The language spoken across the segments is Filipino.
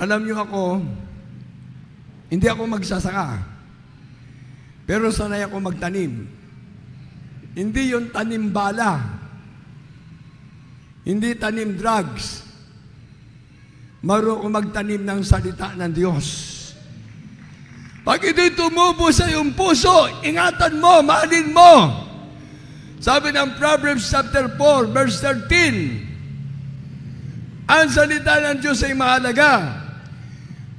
Alam niyo ako, hindi ako magsasaka. Pero sanay ako magtanim. Hindi yung tanim bala. Hindi tanim drugs. Marunong ako magtanim ng salita ng Diyos. Pag ito'y tumubo sa iyong puso, ingatan mo, mahalin mo. Sabi ng Proverbs chapter 4, verse 13, ang salita ng Diyos ay mahalaga.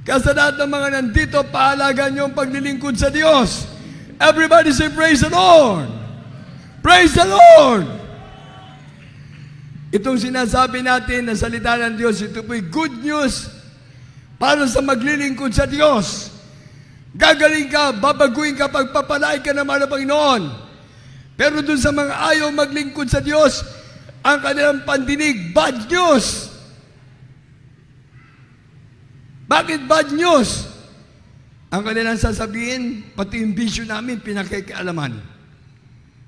Kaya sa lahat ng mga nandito, pahalagan niyo ang paglilingkod sa Diyos. Everybody say, praise the Lord! Praise the Lord! Itong sinasabi natin na salita ng Diyos, ito po'y good news para sa maglilingkod sa Diyos. Gagaling ka, babaguhin ka, pagpapalain ka naman ng Panginoon. Pero dun sa mga ayaw maglingkod sa Diyos, ang kanilang pandinig, bad news. Bakit bad news? Ang kanilang sasabihin, pati yung bisyo namin, pinakikialaman.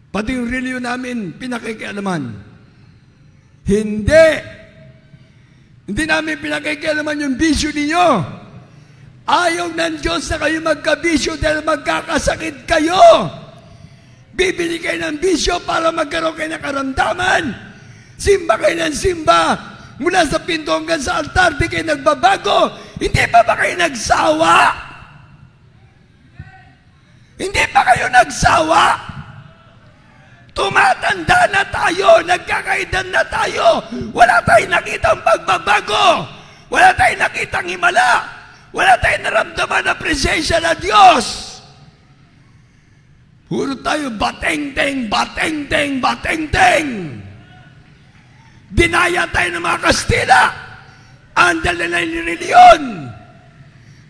Pati yung reliyon namin, pinakikialaman. Hindi. Hindi namin pinakikialaman yung bisyo ninyo. Ayaw ng Diyos na kayo magkabisyo dahil magkakasakit kayo. Bibili kayo ng bisyo para magkaroon kayo ng karamdaman. Simba kayo ng simba. Mula sa pinto hanggang sa altar, di kayo nagbabago. Hindi pa ba kayo nagsawa? Hindi pa kayo nagsawa? Tumatanda na tayo, nagkakaedad na tayo. Wala tayong nakitang pagbabago. Wala tayong nakitang himala. Wala tayong naramdaman na presensya ng Diyos. Puro tayo bateng-teng, bateng-teng, bateng-teng. Dinaya tayo ng mga Kastila. Ang dala na ni reliyon.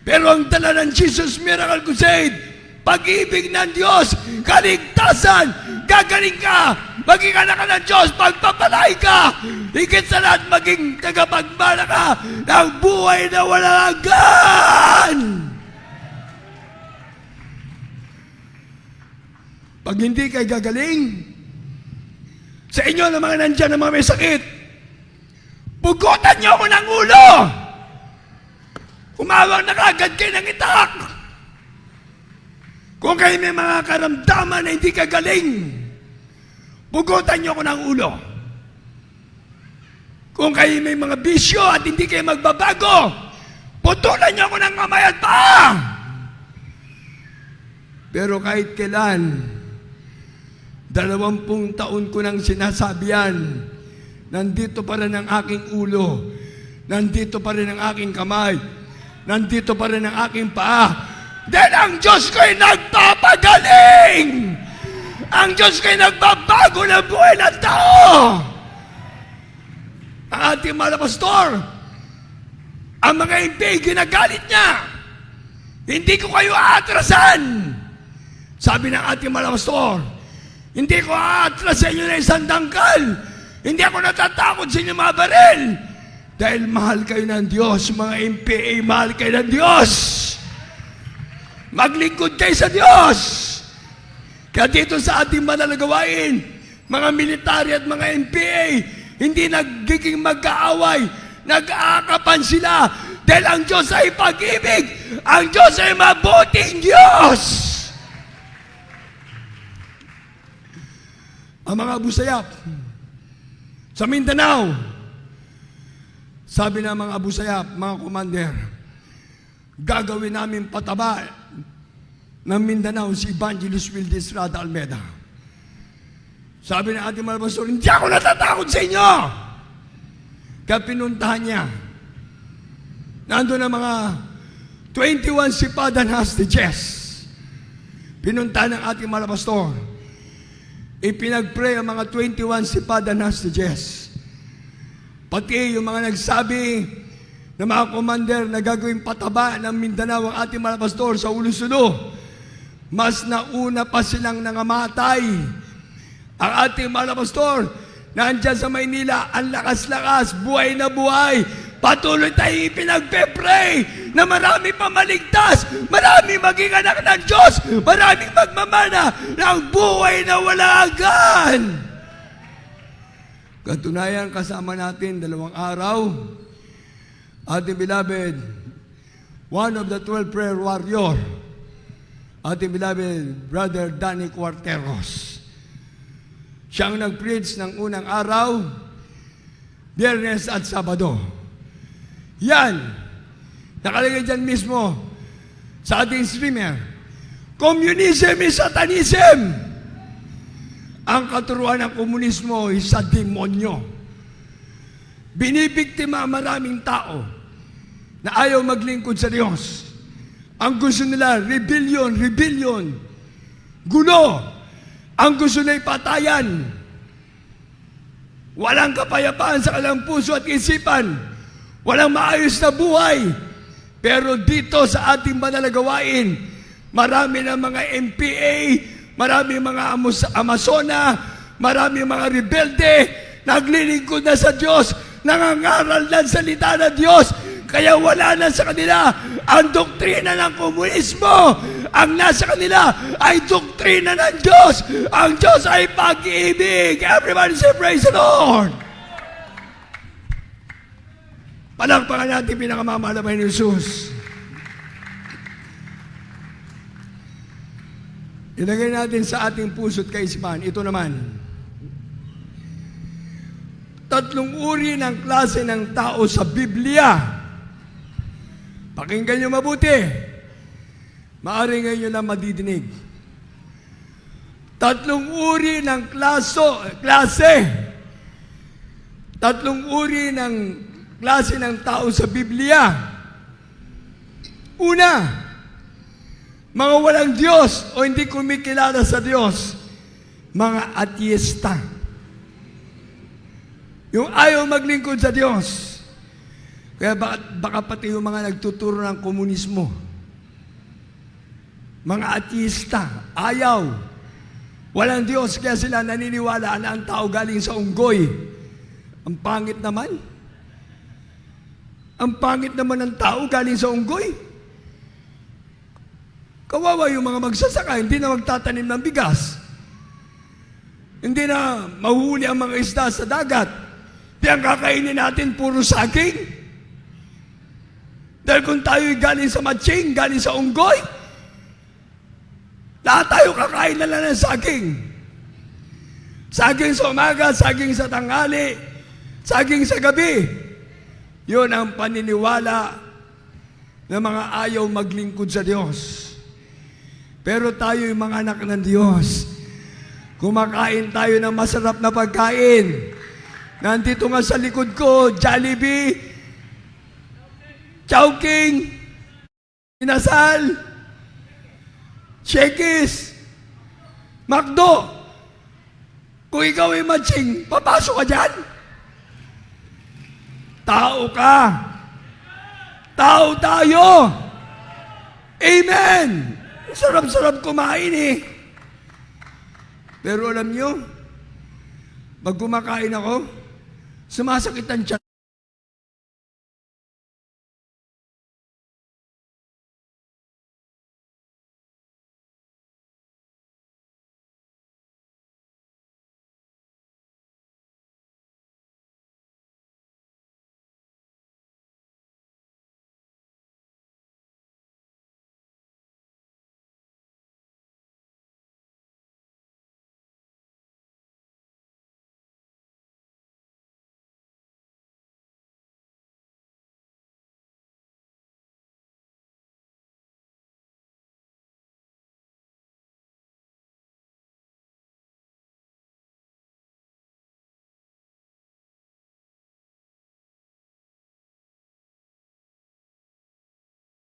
Pero ang dala ng Jesus Miracle Crusade, pag-ibig ng Diyos, kaligtasan, gagaling ka, maging anak ka ng Diyos, pagpapalay ka, higit sa lahat maging tagapagmana ka ng buhay na walang hanggan. Pag hindi kayo gagaling, sa inyo na mga nandyan na mga may sakit, pugutan niyo ako ng ulo. Umawang na kagad kayo ng itak. Kung kayo may mga karamdaman na hindi kagaling, pugutan niyo ako ng ulo. Kung kayo may mga bisyo at hindi kayo magbabago, putulan niyo ako ng kamay at paa. Pero kahit kailan, 20 taon ko nang sinasabi yan, nandito pa rin ang aking ulo, nandito pa rin ang aking kamay, nandito pa rin ang aking paa. Dahil ang Diyos ko'y nagpapagaling! Ang Diyos ko'y nagbabago ng buhay ng tao! Ang ating mga pastor, ang mga MP, ginagalit niya. Hindi ko kayo aatrasan. Sabi ng ating mga pastor, hindi ko aatras sa inyo na isang dangkal. Hindi ako natatakot sa inyo mga baril. Dahil mahal kayo ng Diyos, mga MPA, mahal kayo ng Diyos. Maglingkod kayo sa Diyos. Kaya dito sa ating manalagawain, mga military at mga MPA, hindi nagiging magkaaway, nag-aakapan sila. Dahil ang Diyos ay pag-ibig. Ang Diyos ay mabuting Diyos. Ang mga Abu Sayyaf sa Mindanao, sabi ng mga Abu Sayyaf, mga commander, gagawin namin pataba ng Mindanao si Evangelist Wilde Estrada Almeida. Sabi ng ating mga pastor, hindi ako natatakot sa inyo. Kaya pinuntahan niya. Nandun ang mga 21 sipadan hostages. Pinuntahan ng ating mga pastor. Ipinag-pray ang mga 21 sipadan hostages. Pati yung mga nagsabi na mga commander na gagawing pataba ng Mindanao ang ating mga pastor sa Ulusulo, mas nauna pa silang nangamatay. Ang ating mga pastor, nandyan sa Maynila, ang lakas-lakas, buhay na buhay. Patuloy tayo ipinagpe-pray na marami pa maligtas, marami maging anak ng Diyos, maraming magmamana ng buhay na walang hanggan. Katunayan, kasama natin 2 araw, ating beloved one of the 12 prayer warrior, ating beloved Brother Danny Cuarteros. Siyang nag-preach ng unang araw, Biyernes at Sabado. Yan, nakalagay dyan mismo sa ating streamer. Communism is Satanism. Ang katuruan ng komunismo ay sa demonyo. Binibiktima ang maraming tao na ayaw maglingkod sa Diyos. Ang gusto nila, rebellion, gulo. Ang gusto nila patayan. Walang kapayapaan sa kanilang puso at isipan. Walang maayos na buhay. Pero dito sa ating banal na gawain, marami ng mga MPA, marami mga Amazona, marami mga rebelde, naglilingkod na sa Diyos, nangangaral ng salita ng Diyos, kaya wala na sa kanila ang doktrina ng komunismo. Ang nasa kanila ay doktrina ng Diyos. Ang Diyos ay pag-ibig. Everybody say, praise the Lord! Palakpakan natin pinakamamahal na Jesus. Ilagay natin sa ating puso't kaisipan. Ito naman. Tatlong uri ng klase ng tao sa Biblia. Pakinggan nyo mabuti. Maaari ngayon na madidinig. Tatlong uri ng klase. Tatlong uri ng klase ng tao sa Biblia. Una, mga walang Diyos o hindi kumikilala sa Diyos. Mga ateista. Yung ayaw maglingkod sa Diyos. Kaya baka pati yung mga nagtuturo ng komunismo. Mga ateista, ayaw. Walang Diyos, kaya sila naniniwala na ang tao galing sa unggoy. Ang pangit naman. Ang pangit naman ng tao galing sa unggoy. Kawawa yung mga magsasaka, hindi na magtatanim ng bigas. Hindi na mahuli ang mga isda sa dagat. Di ang kakainin natin puro saging. Dahil kung tayo'y galing sa matching, galing sa unggoy, lahat tayo kakain na lang ng saging. Saging sa umaga, saging sa tanghali, saging sa gabi. Yun ang paniniwala ng mga ayaw maglingkod sa Diyos. Pero tayo'y mga anak ng Diyos. Kumakain tayo ng masarap na pagkain. Nandito nga sa likod ko, Jollibee, Chowking, Inasal, Shakey's, McDo. Kung ikaw ay matching, papasok ka dyan. Tao ka. Tao tayo. Amen. Sarap-sarap kumain eh. Pero alam nyo, pag kumakain ako, sumasakit ang tiyan.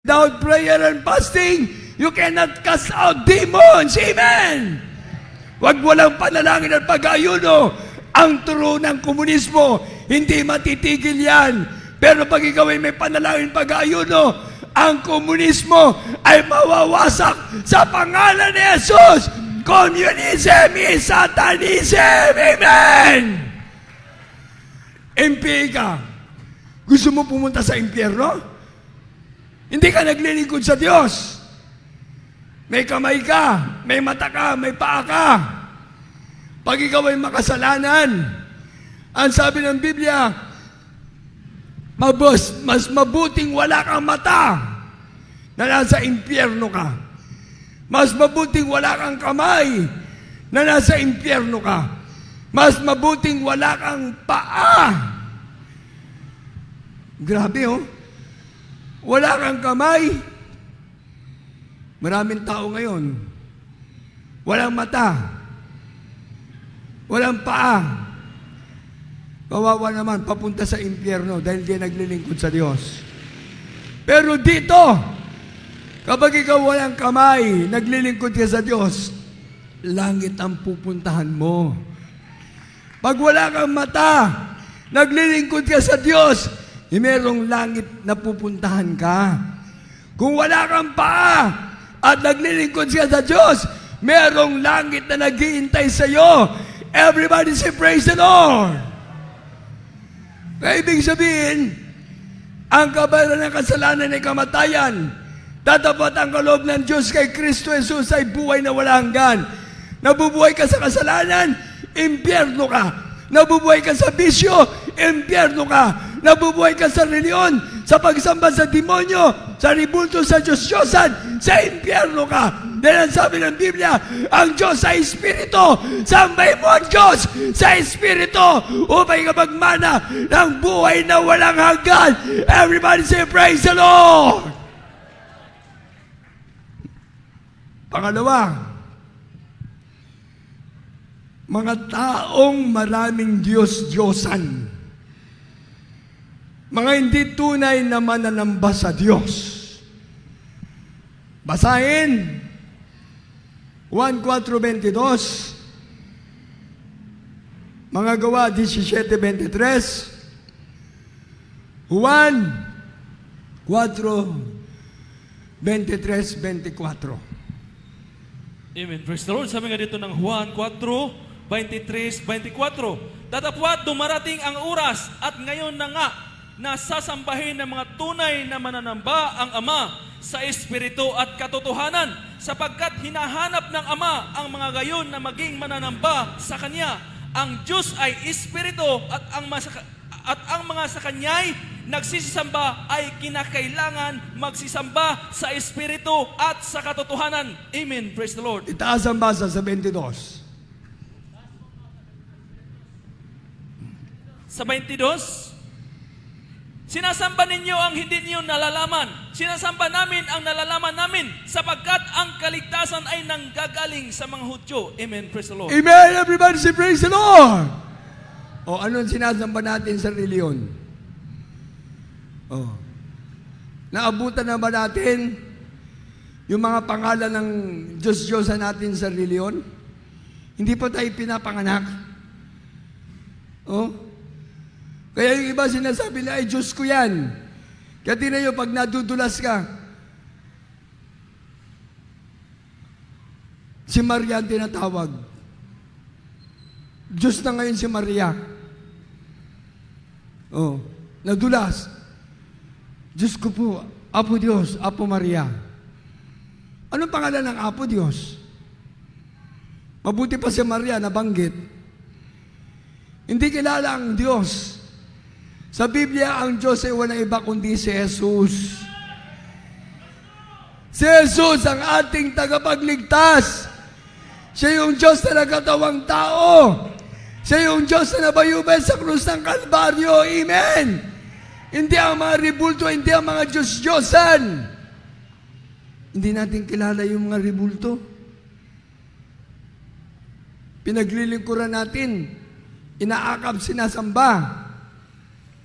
Without prayer and fasting, you cannot cast out demons. Amen! Wag walang panalangin at pag-ayuno. Ang turo ng komunismo, hindi matitigil yan. Pero pag ikaw ay may panalangin pag-ayuno, ang komunismo ay mawawasak sa pangalan ni Jesus. Communism is Satanism. Amen! MPA ka. Gusto mo pumunta sa impyerno? Hindi ka naglilingkod sa Diyos. May kamay ka, may mata ka, may paa ka. Pag ikaw ay makasalanan, ang sabi ng Biblia, mas mabuting wala kang mata na nasa impyerno ka. Mas mabuting wala kang kamay na nasa impyerno ka. Mas mabuting wala kang paa. Grabe, oh. Wala kang kamay. Maraming tao ngayon, walang mata, walang paa. Kawawa naman, papunta sa impyerno dahil di naglilingkod sa Diyos. Pero dito, kapag ikaw walang kamay, naglilingkod ka sa Diyos, langit ang pupuntahan mo. Pag wala kang mata, naglilingkod ka sa Diyos, merong langit na pupuntahan ka. Kung wala kang paa, at naglilingkod ka sa Diyos, merong langit na naghihintay sa iyo. Everybody say, praise the Lord! Kaya ibig sabihin, ang kabayaran ng kasalanan ay kamatayan. Tatapat ang kaloob ng Diyos kay Kristo Jesus ay buhay na wala hanggan. Nabubuhay ka sa kasalanan, impyerno ka. Nabubuhay ka sa bisyo, impyerno ka. Nabubuhay ka sa reliyon, sa pagsamba sa demonyo, sa ribulto sa Diyos-Diyosan, sa impyerno ka. Dahil ang sabi ng Biblia, ang Diyos ay Espiritu. Sambahin mo ang Diyos sa Espiritu upang kapagmana ng buhay na walang hanggan. Everybody say, praise the Lord! Pangalawa, mga taong maraming Diyos-Diyosan. Mga hindi tunay na mananamba sa Diyos. Basahin 1:4-22, mga gawa 17:23, Juan 4:23-24. Amen. Praise the Lord. Sabi nga dito ng Juan 4:23-24, Datapwat dumarating ang oras at ngayon na nga na sasambahin ng mga tunay na mananamba ang Ama sa Espiritu at katotohanan, sapagkat hinahanap ng Ama ang mga gayon na maging mananamba sa Kanya. Ang Diyos ay Espiritu at ang mga sa Kanya'y nagsisisamba ay kinakailangan magsisamba sa Espiritu at sa katotohanan. Amen. Praise the Lord. Itaas ang basa sa 22. Sa 22, sinasamba ninyo ang hindi niyo nalalaman. Sinasamba namin ang nalalaman namin sapagkat ang kaligtasan ay nanggagaling sa mga Hudyo. Amen. Praise the Lord. Amen. Everybody say, praise the Lord! O, anong sinasamba natin sa reliyon? O, naabutan na ba natin yung mga pangalan ng Diyos-Diyosan natin sa reliyon? Hindi pa tayo pinapanganak. O, kaya yung iba sinasabi na, ay Diyos ko yan. Kaya tingnan nyo, pag nadudulas ka, si Maria ang tinatawag. Diyos na ngayon si Maria. Oh, nadulas. Diyos ko po, Apo Diyos, Apo Maria. Anong pangalan ng Apo Diyos? Mabuti pa si Maria nabanggit. Hindi kilala ang Diyos. Sa Biblia, ang Diyos ay walang iba kundi si Jesus. Si Jesus ang ating tagapagligtas. Siya yung Diyos na nagkatawang tao. Siya yung Diyos na nabayubay sa krus ng Kalbaryo. Amen! Hindi ang mga ribulto, hindi ang mga Diyos-Diyosan. Hindi natin kilala yung mga ribulto. Pinaglilingkuran natin. Inaakap, sinasamba.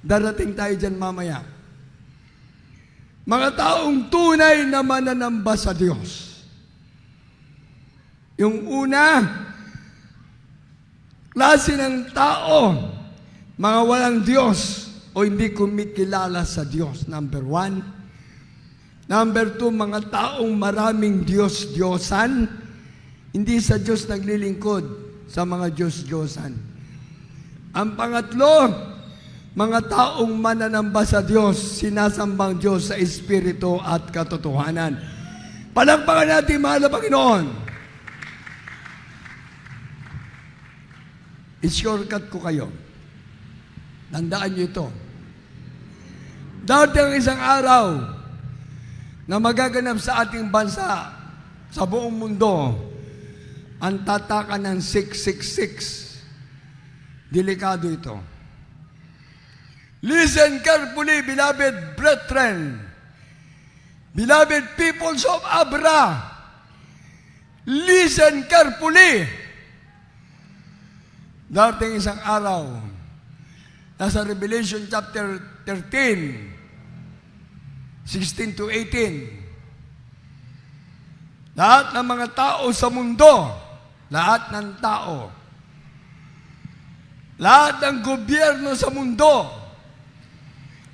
Darating tayo dyan mamaya. Mga taong tunay na mananamba sa Diyos. Yung una, klase ng tao, mga walang Diyos o hindi kumikilala sa Diyos. Number 1. Number 2, mga taong maraming Diyos-Diyosan, hindi sa Diyos naglilingkod, sa mga Diyos-Diyosan. Ang pangatlo, mga taong mananamba sa Diyos, sinasambang Diyos sa Espiritu at katotohanan. Palakpakan natin, mahal na Panginoon. I-shortcut ko kayo. Tandaan niyo ito. Darating ang isang araw, na magaganap sa ating bansa, sa buong mundo, ang tatakan ng 666. Delikado ito. Listen carefully, beloved brethren, beloved peoples of Abra. Listen carefully. Darating isang araw, nasa Revelation chapter 13, 16 to 18, lahat ng mga tao sa mundo, lahat ng tao, lahat ng gobyerno sa mundo,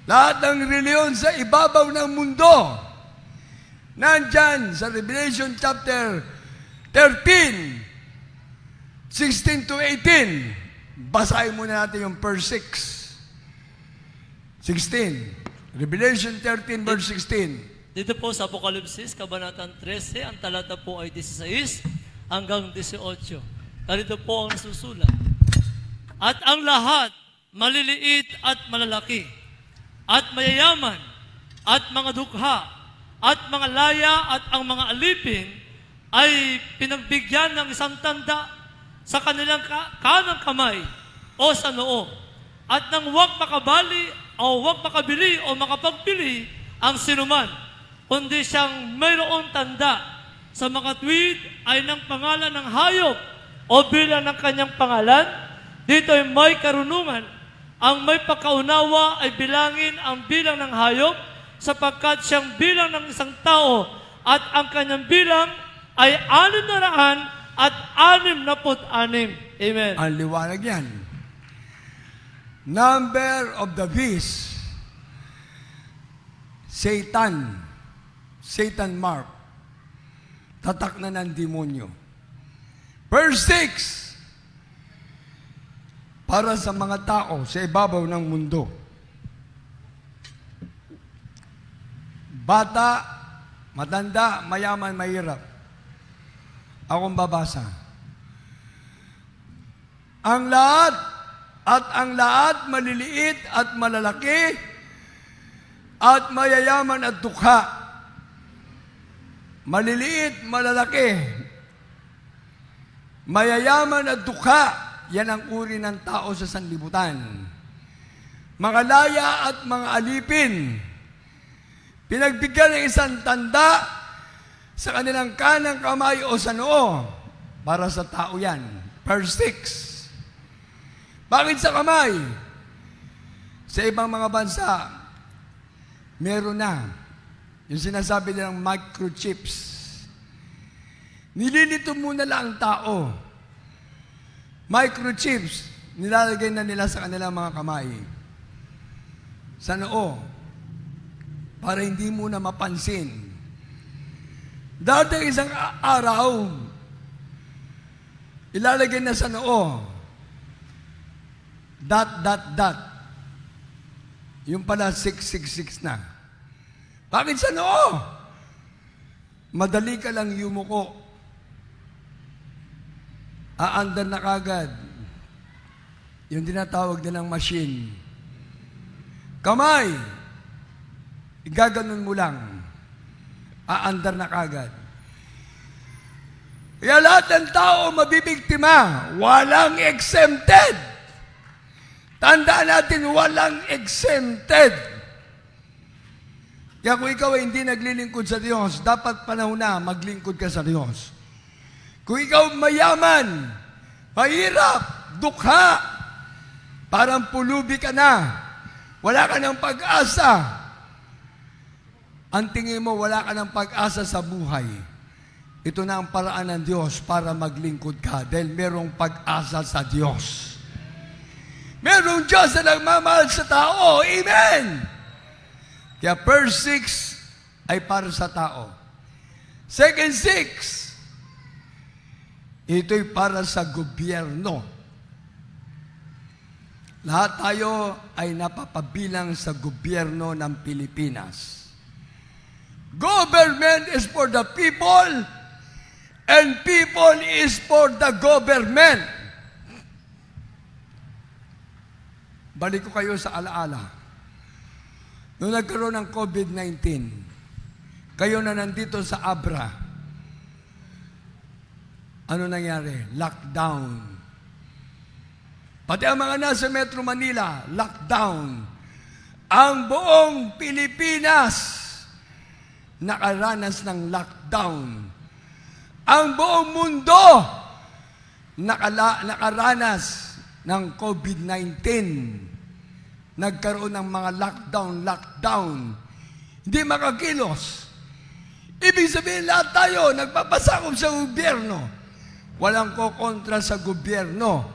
lahat ng reliyon sa ibabaw ng mundo, nandyan sa Revelation chapter 13, 16 to 18. Basahin muna natin yung verse 6. 16. Revelation 13, verse 16. Dito po sa Apokalipsis, Kabanatang 13, ang talata po ay 16 hanggang 18. Dito po ang nasusulat. At ang lahat, maliliit at malalaki, at mayayaman, at mga dukha, at mga laya, at ang mga alipin, ay pinagbigyan ng isang tanda sa kanilang kanang kamay o sa noo, at nang huwag makabali o huwag makabili o makapagpili ang sinuman, kundi siyang mayroong tanda sa mga tuwid ay ng pangalan ng hayop o bilang ng kanyang pangalan. Dito ay may karunungan. Ang may pagkaunawa ay bilangin ang bilang ng hayop, sapagkat siyang bilang ng isang tao, at ang kanyang bilang ay 666. Amen. Ang liwanag yan. Number of the beast. Satan mark. Tatak na ng demonyo. Verse 6. Para sa mga tao sa ibabaw ng mundo. Bata, matanda, mayaman, mahirap. Akong babasa. Ang lahat maliliit at malalaki at mayayaman at dukha. Maliliit, malalaki, mayayaman at dukha, yan ang uri ng tao sa sanlibutan. Mga laya at mga alipin, pinagbigyan ng isang tanda sa kanilang kanang kamay o sa noo. Para sa tao yan. Verse 6. Bakit sa kamay? Sa ibang mga bansa, meron na. Yung sinasabi nilang microchips. Nililito muna lang ang tao. Microchips, nilalagay na nila sa kanilang mga kamay. Sa noo. Para hindi muna mapansin. Dati isang araw, ilalagay na sa noo. Dot. Yung pala 666 na. Bakit sa noo? Madali ka lang yumuko. Aandar na kagad. Yung tinatawag nilang machine. Kamay, igaganon mo lang. Aandar na kagad. Kaya lahat ng tao mabibiktima. Walang exempted. Tandaan natin, walang exempted. Kaya kung ikaw ay hindi naglilingkod sa Diyos, dapat panahon na maglingkod ka sa Diyos. Kung ikaw mayaman, mahirap, dukha, parang pulubi ka na, wala ka ng pag-asa. Ang tingin mo, wala ka ng pag-asa sa buhay. Ito na ang paraan ng Diyos para maglingkod ka dahil merong pag-asa sa Diyos. Merong Diyos na nagmamahal sa tao. Amen! Kaya verse 6 ay para sa tao. Second 6, ito'y para sa gobyerno. Lahat tayo ay napapabilang sa gobyerno ng Pilipinas. Government is for the people and people is for the government. Balik ko kayo sa alaala. Noong nagkaroon ng COVID-19, kayo na nandito sa Abra, ano nangyari? Lockdown. Pati ang mga nasa Metro Manila, lockdown. Ang buong Pilipinas nakaranas ng lockdown. Ang buong mundo nakaranas ng COVID-19. Nagkaroon ng mga lockdown. Hindi makakilos. Ibig sabihin lahat tayo nagpapasakop sa gobyerno. Walang kokontra sa gobyerno.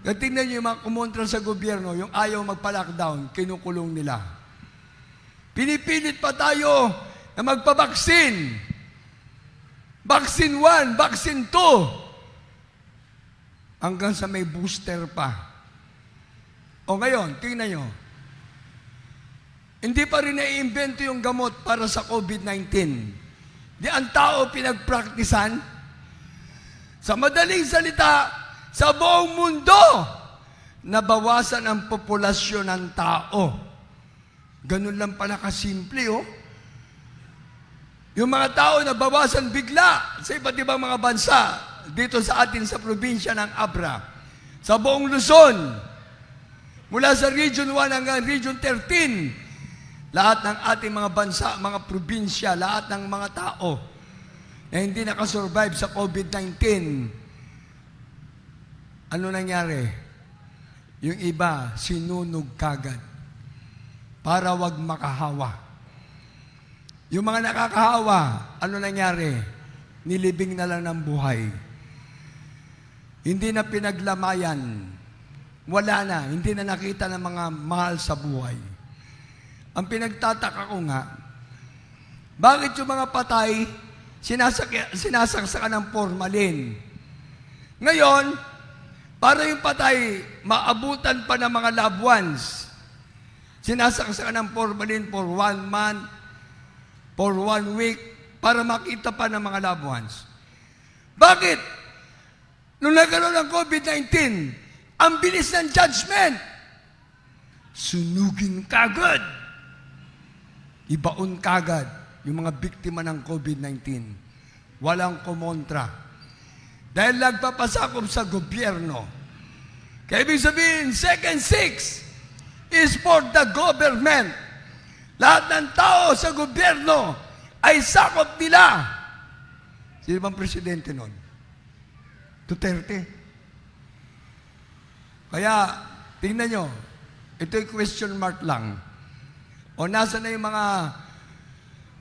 Kaya tingnan nyo yung mga kumontra sa gobyerno, yung ayaw magpa-lockdown, kinukulong nila. Pinipilit pa tayo na magpabaksin. Vaccine 1, vaccine 2. Hanggang sa may booster pa. O ngayon, tingnan nyo. Hindi pa rin naiimbento yung gamot para sa COVID-19. Di ang tao pinagpraktisan. Sa madaling salita, sa buong mundo, nabawasan ang populasyon ng tao. Ganun lang pala kasimple, oh. Yung mga tao nabawasan bigla sa iba't ibang mga bansa dito sa atin sa probinsya ng Abra. Sa buong Luzon, mula sa Region 1 hanggang Region 13, lahat ng ating mga bansa, mga probinsya, lahat ng mga tao na hindi nakasurvive sa COVID-19, ano nangyari? Yung iba, sinunog kagad para wag makahawa. Yung mga nakakahawa, ano nangyari? Nilibing na lang ng buhay. Hindi na pinaglamayan. Wala na. Hindi na nakita ng mga mahal sa buhay. Ang pinagtataka ko nga, bakit yung mga patay, sinasaksakan ng formalin? Ngayon, para yung patay, maabutan pa ng mga loved ones, sinasaksakan ng formalin for 1 month, for 1 week, para makita pa ng mga loved ones. Bakit? Nung nagkaroon ng COVID-19, ang bilis ng judgment, sunugin kagad. Ibaon kagad yung mga biktima ng COVID-19. Walang kumontra. Dahil nagpapasakop sa gobyerno. Kaya ibig sabihin, second 6 is for the government. Lahat ng tao sa gobyerno ay sakop nila. Sino bang presidente nun? Duterte. Kaya, tingnan nyo, ito'y question mark lang. O nasa na yung mga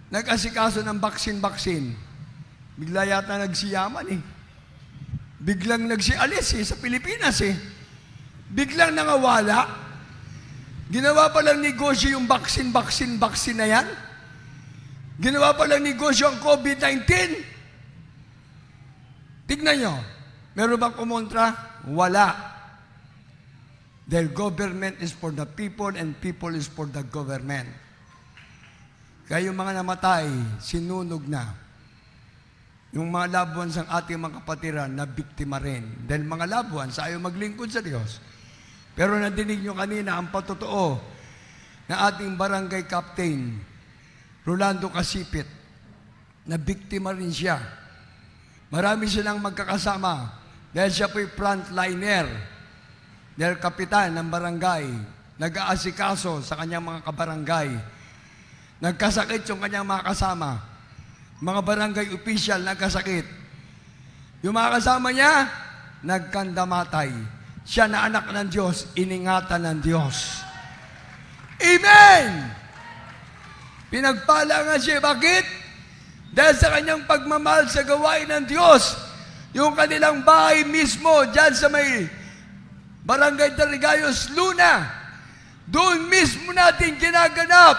nag-asikaso ng baksin-baksin? Bigla yata nagsiyaman eh. Biglang nagsialis eh, sa Pilipinas eh. Biglang nangawala. Ginawa pa lang negosyo yung baksin na yan. Ginawa pa lang negosyo ang COVID-19. Tignan nyo, meron bang kumontra? Wala. Dahil government is for the people and people is for the government. Kaya yung mga namatay, sinunog na. Yung mga loved ones ang ating mga kapatiran na biktima rin. Dahil mga loved ones, ayaw maglingkod sa Diyos. Pero nadinig nyo kanina ang patotoo na ating barangay captain, Rolando Casipit, na biktima rin siya. Marami silang magkakasama dahil siya po'y frontliner. Dahil kapitan ng barangay, nag-aasikaso sa kanyang mga kabarangay. Nagkasakit yung kanyang mga kasama. Mga barangay official nagkasakit. Yung mga kasama niya, nagkandamatay. Siya na anak ng Diyos, iningatan ng Diyos. Amen! Pinagpala nga siya. Bakit? Dahil sa kanyang pagmamahal sa gawain ng Diyos, yung kanilang bahay mismo, dyan sa may Barangay Tarigayos, Luna, doon mismo natin ginaganap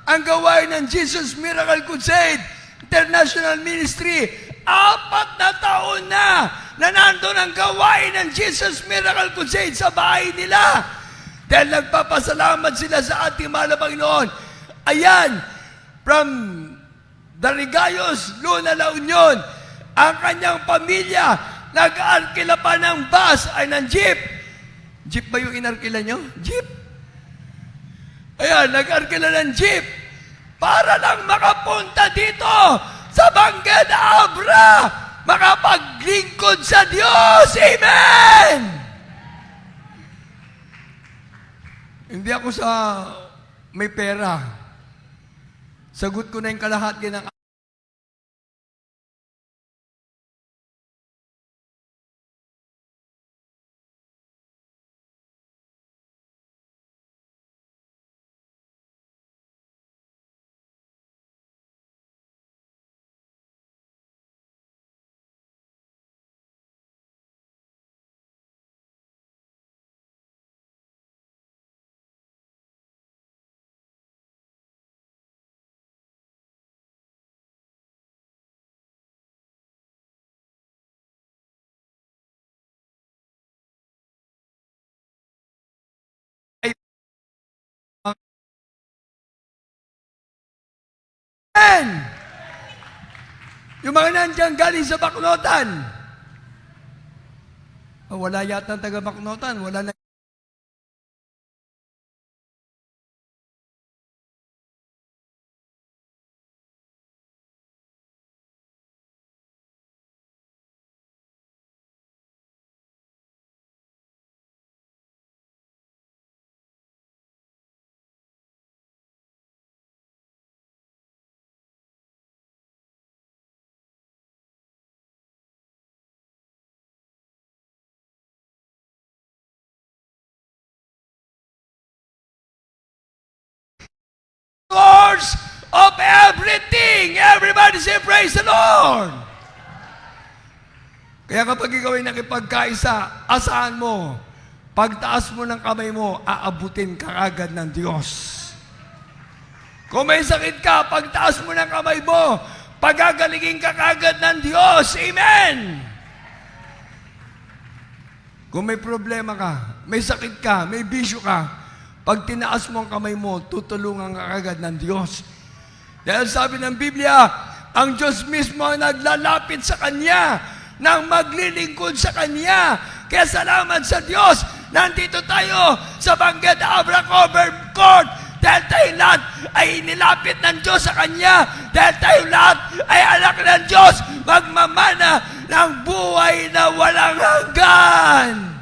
ang gawain ng Jesus Miracle Crusade International Ministry. 4 na taon na nandun ang gawain ng Jesus Miracle Crusade sa bahay nila. Dahil nagpapasalamat sila sa ating mahal na Panginoon. Ayan, from Tarigayos, Luna, La Union, ang kanyang pamilya, nag-arkila pa ng bus ay ng jeep. Jeep ba yung inarkila nyo? Jeep. Ayan, nag-arkila ng jeep para lang makapunta sa Bangged Abra makapaglingkod sa Diyos. Amen! Hindi ako sa may pera. Sagot ko na yung kalahati ng Amen! Yung mga nandiyan galing sa Baknotan. Wala yata ang taga Baknotan. Wala na. Source of everything. Everybody say, praise the Lord. Kaya kapag ikaw ay nakipagkaisa, asahan mo, pagtaas mo ng kamay mo, aabutin ka agad ng Diyos. Kung may sakit ka, pagtaas mo ng kamay mo, pagagalingin ka agad ng Diyos. Amen! Kung may problema ka, may sakit ka, may bisyo ka, pag tinaas mo ang kamay mo, tutulungan ka agad ng Diyos. Dahil sabi ng Biblia, ang Diyos mismo ang naglalapit sa Kanya nang maglilingkod sa Kanya. Kaya salamat sa Diyos, nandito tayo sa Bangged Abra Covered Court dahil tayo lahat ay inilapit ng Diyos sa Kanya. Dahil tayo lahat ay anak ng Diyos, magmamana ng buhay na walang hanggan.